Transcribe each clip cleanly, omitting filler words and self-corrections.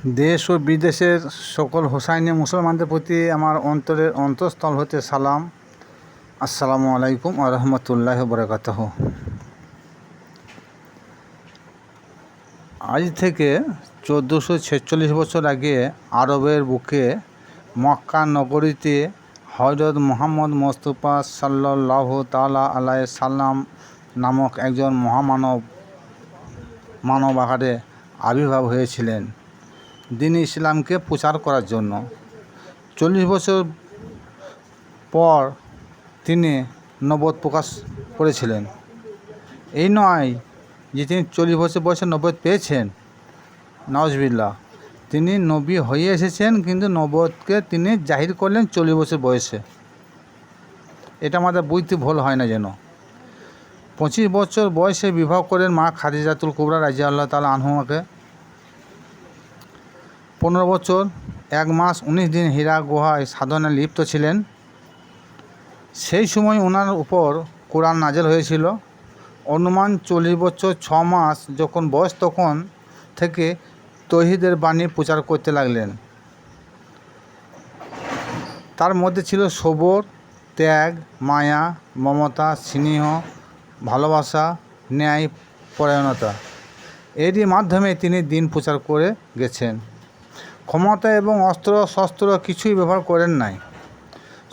দেশ ও বিদেশের সকল হোসাইনি মুসলমানদের প্রতি আমার অন্তরের অন্তঃস্থল হতে সালাম। আসসালামু আলাইকুম ওয়া রাহমাতুল্লাহি ওয়া বারাকাতুহু। আজ থেকে 1446 বছর আগে আরবের বুকে মক্কা নগরীতে হযরত মুহাম্মদ মুস্তাফা সাল্লাল্লাহু তাআলা আলাইহি সাল্লাম নামক একজন মানব আকারে আবির্ভাব হয়েছিলেন দ্বীন ইসলামকে প্রচার করার জন্য। 40 বছর পর তিনি নবুয়ত প্রকাশ করেছিলেন। এই নয় যে তিনি 40 বছর বয়সে নবুয়ত পেয়েছেন, নাউজুবিল্লাহ, তিনি নবী হয়ে এসেছেন, কিন্তু নবুয়তকে তিনি জাহির করলেন 40 বছর বয়সে। এটা আমাদের বুঝতে ভুল হয় না যেন। 25 বছর বয়সে বিবাহ করেন মা খাদিজাতুল কুবরা রাদিয়াল্লাহু তাআলা আনহুমাকে। 15 বছর 1 মাস 19 দিন হীরা গুহায় সাধনায় লিপ্ত ছিলেন। সেই সময় ওনার উপর কোরআন নাজেল হয়েছিল। অনুমান 40 বছর 6 মাস যখন বয়স, তখন থেকে তৌহিদের বাণী প্রচার করতে লাগলেন। তার মধ্যে ছিল সবর, ত্যাগ, মায়া, মমতা, স্নেহ, ভালোবাসা, ন্যায় পরায়ণতা। এরই মাধ্যমে তিনি দ্বীন প্রচার করে গেছেন। ক্ষমতা এবং অস্ত্র শস্ত্র কিছুই ব্যবহার করেন নাই।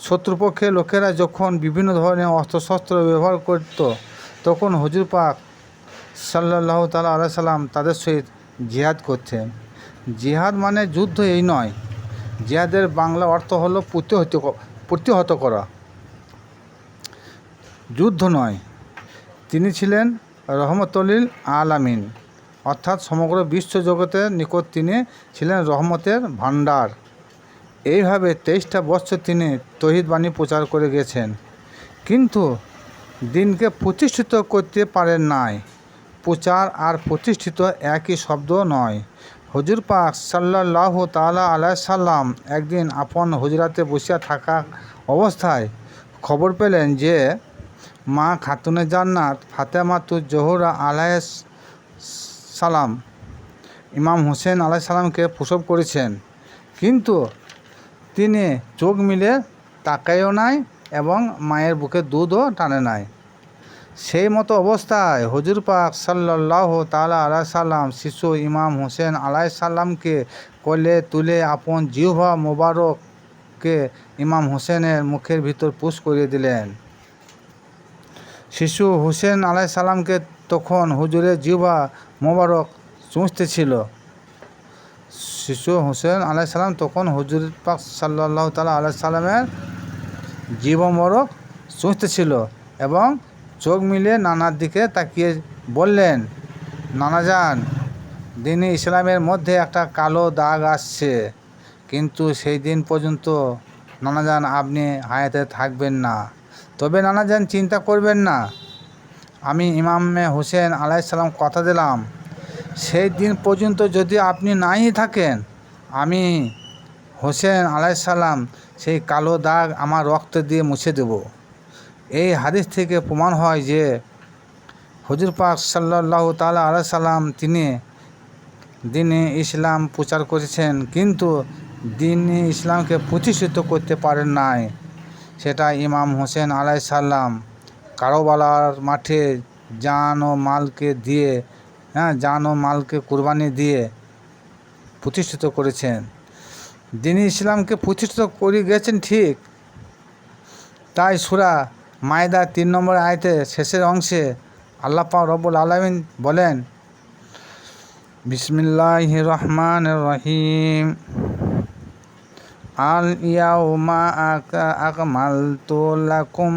শত্রুপক্ষের লোকেরা যখন বিভিন্ন ধরনের অস্ত্রশস্ত্র ব্যবহার করত, তখন হুজুর পাক সাল্লাল্লাহু তাআলা আলাইহি সাল্লাম তাদের সহিত জিহাদ করতেন। জিহাদ মানে যুদ্ধ এই নয়। জিহাদের বাংলা অর্থ হলো প্রতিহত করা, যুদ্ধ নয়। তিনি ছিলেন রহমতুল আলামিন, অর্থাৎ সমগ্র বিশ্ব জগতের নিকট তিনি ছিলেন রহমতের ভাণ্ডার। এইভাবে 23টা বছর তিনি তৌহিদ বাণী প্রচার করে গেছেন, কিন্তু দ্বীনকে প্রতিষ্ঠিত করতে পারেন নাই। প্রচার আর প্রতিষ্ঠিত একই শব্দ নয়। হুজুর পাক সাল্লাল্লাহু তাআলা আলাইহি সাল্লাম একদিন আপন হুজরাতে বসিয়া থাকা অবস্থায় খবর পেলেন যে মা খাতুনে জান্নাত ফাতেমাতুজ জোহরা আলাইহিস সালাম ইমাম হোসেন আলাইহিস সালামকে প্রসব করেছেন, কিন্তু তিনি চোখ মিলে তাকায়ও নাই এবং মায়ের বুকে দুধও টানে নাই। সেই মতো অবস্থায় হুজুর পাক সাল্লাল্লাহু তাআলা আলাইহি সাল্লাম শিশু ইমাম হোসেন আলাইহিস সালামকে কোলে তুলে আপন জিহ্বা মোবারককে ইমাম হোসেনের মুখের ভিতর পুশ করিয়ে দিলেন। শিশু হোসেন আলাইহিস সালামকে তখন হুজুরের জিহ্বা মোবারক চুষতেছিল। শিশু হোসেন আলাইহিস সালাম তখন হুজুর পাক সাল্লাল্লাহু তাআলা আলাইহি সাল্লামের জিহ্বা মোবারক চুষতেছিল এবং চোখ মিলিয়ে নানার দিকে তাকিয়ে বললেন, নানাজান, দ্বীন ইসলামের মধ্যে একটা কালো দাগ আসছে, কিন্তু সেই দিন পর্যন্ত নানাজান আপনি হায়াতে থাকবেন না। তবে নানাজান চিন্তা করবেন না, আমি ইমামে হোসেন আলাইহিস সালাম কথা দিলাম, সেই দিন পর্যন্ত যদি আপনি নাই থাকেন, আমি হোসেন আলাইহিস সালাম সেই কালো দাগ আমার রক্ত দিয়ে মুছে দেব। এই হাদিস থেকে প্রমাণ হয় যে হুজুর পাক সাল্লাল্লাহু তাআলা আলাইহি সাল্লাম তিনি দ্বীনে ইসলাম প্রচার করেছেন, কিন্তু দ্বীনে ইসলামকে প্রতিষ্ঠিত করতে পারেন নাই। সেটা ইমাম হোসেন আলাইহিস সালাম কারবালার মাঠে জান ও মালকে কুরবানি দিয়ে প্রতিষ্ঠিত করেছেন। দ্বীনে ইসলামকে প্রতিষ্ঠিত করে গেছেন ঠিক। তাই সূরা মায়েদা 3 নম্বর আয়াতের শেষের অংশে আল্লাহ পাক রব্বুল আলামিন বলেন, বিসমিল্লাহির রহমানির রহিম, আল ইয়াউমা আকমালতু লাকুম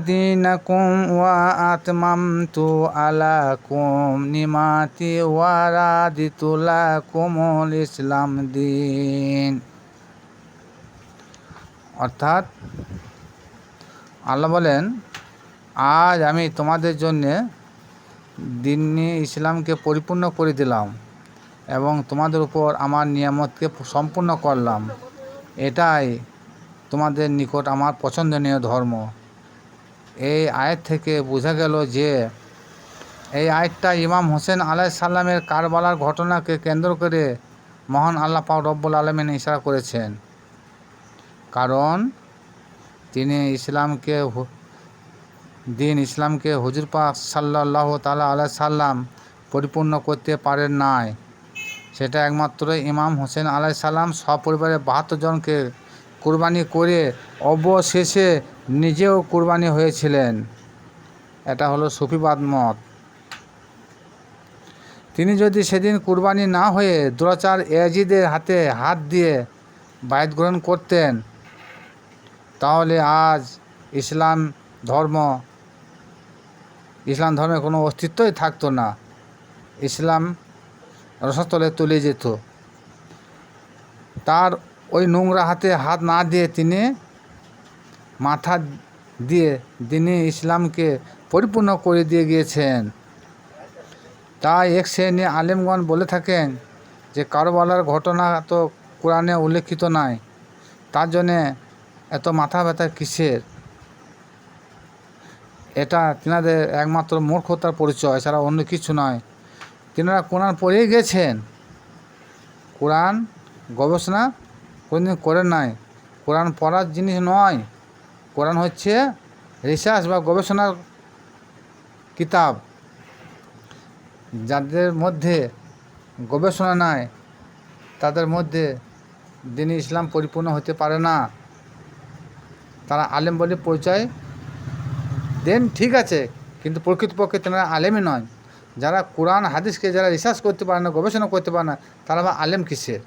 দীনাকুম ওয়া আতমামতু আলাইকুম নিমাতি ওয়া রাদিতু লাকুমুল ইসলাম দীন। অর্থাৎ আল্লাহ বলেন, আজ আমি তোমাদের জন্যে দ্বীনে ইসলামকে পরিপূর্ণ করে দিলাম এবং তোমাদের উপর আমার নিয়ামতকে সম্পূর্ণ করলাম। এটাই তোমাদের নিকট আমার পছন্দনীয় ধর্ম। এই আয়াত থেকে বোঝা গেল যে এই আয়াতটা ইমাম হোসেন আলাইসাল্লামের কারবালার ঘটনাকে কেন্দ্র করে মহান আল্লাহ পাক রব্বুল আলামিন ইশারা করেছেন। কারণ তিনি ইসলামকে হুজুর পাক সাল্লাল্লাহু তাআলা আলাইহি সাল্লাম পরিপূর্ণ করতে পারেন নাই। সেটা একমাত্র ইমাম হোসেন আলাইসাল্লাম সপরিবারে 72 জনকে কুরবানি করে অবশেষে নিজেও কুরবানি হয়েছিলেন। এটা হলো সুফিবাদ মত। তিনি যদি সেদিন কুরবানি না হয়ে দুরাচার ইয়াজিদের হাতে হাত দিয়ে বায়াত গ্রহণ করতেন, তাহলে আজ ইসলাম ধর্মের কোনো অস্তিত্বই থাকতো না। ইসলাম রসাতলে তলিয়ে যেত। তার ওই নোংরা হাতে হাত না দিয়ে তিনি মাথা দিয়ে দিনে ইসলামকে পরিপূর্ণ করে দিয়ে গিয়েছেন। তাই এক শ্রেণী আলেমগণ বলে থাকেন যে কারবালার ঘটনা তো কোরআনে উল্লেখিত নাই, তার জন্যে এত মাথা ব্যথা কিসের? এটা তিনাদের একমাত্র মূর্খতার পরিচয়, এছাড়া অন্য কিছু নয়। তিনারা কোরআন পড়েই গেছেন, কোরআন গবেষণা কোনোদিন করেন নাই। কোরআন পড়ার জিনিস নয়, কোরআন হচ্ছে রিসার্চ বা গবেষণার কিতাব। যাদের মধ্যে গবেষণা নাই, তাদের মধ্যে দিন ইসলাম পরিপূর্ণ হতে পারে না। তারা আলেম বলে পরিচয় দেন, ঠিক আছে, কিন্তু প্রকৃতপক্ষে তারা আলেমই নয়। যারা কোরআন হাদিসকে যারা রিসার্চ করতে পারে না, গবেষণা করতে পারে না, তারা আবার আলেম কিসের?